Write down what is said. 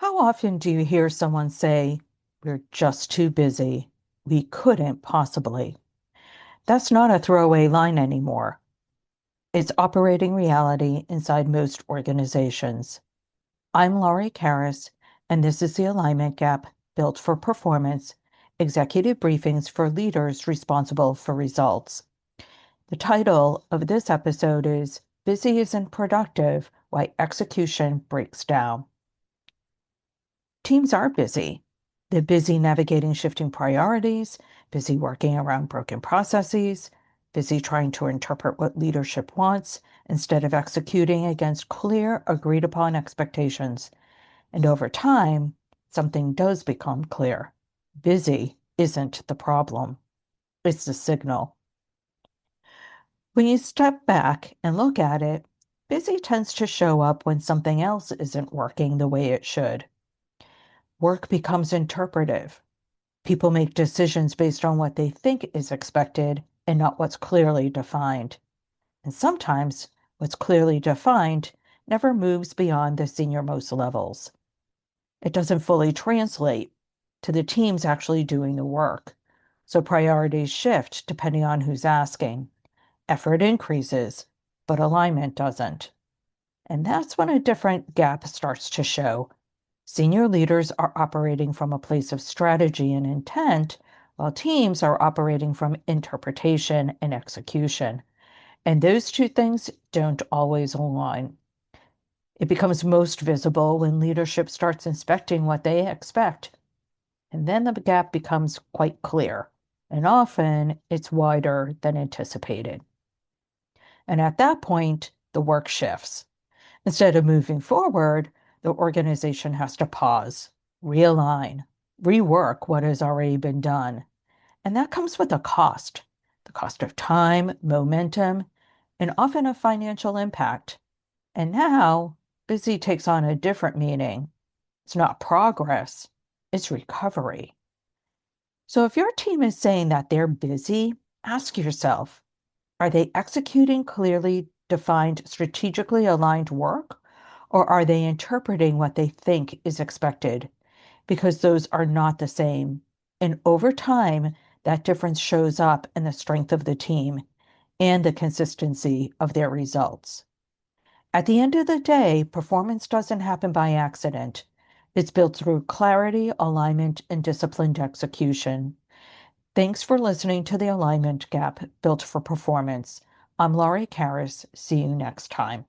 How often do you hear someone say, "We're just too busy. We couldn't possibly"? That's not a throwaway line anymore. It's operating reality inside most organizations. I'm Laurie Karras, and this is the Alignment Gap built for performance, executive briefings for leaders responsible for results. The title of this episode is Busy Isn't Productive: Why Execution Breaks Down. Teams are busy. They're busy navigating shifting priorities, busy working around broken processes, busy trying to interpret what leadership wants instead of executing against clear, agreed upon expectations. And over time, something does become clear. Busy isn't the problem, it's the signal. When you step back and look at it, busy tends to show up when something else isn't working the way it should. Work becomes interpretive. People make decisions based on what they think is expected and not what's clearly defined. And sometimes what's clearly defined never moves beyond the senior-most levels. It doesn't fully translate to the teams actually doing the work. So priorities shift depending on who's asking. Effort increases, but alignment doesn't. And that's when a different gap starts to show. Senior leaders are operating from a place of strategy and intent, while teams are operating from interpretation and execution. And those two things don't always align. It becomes most visible when leadership starts inspecting what they expect. And then the gap becomes quite clear. And often it's wider than anticipated. And at that point, the work shifts. Instead of moving forward, the organization has to pause, realign, rework what has already been done. And that comes with a cost, the cost of time, momentum, and often a financial impact. And now, busy takes on a different meaning. It's not progress, it's recovery. So if your team is saying that they're busy, ask yourself, are they executing clearly defined, strategically aligned work, or are they interpreting what they think is expected? Because those are not the same. And over time, that difference shows up in the strength of the team and the consistency of their results. At the end of the day, performance doesn't happen by accident. It's built through clarity, alignment, and disciplined execution. Thanks for listening to the Alignment Gap Built for Performance. I'm Laurie Karras. See you next time.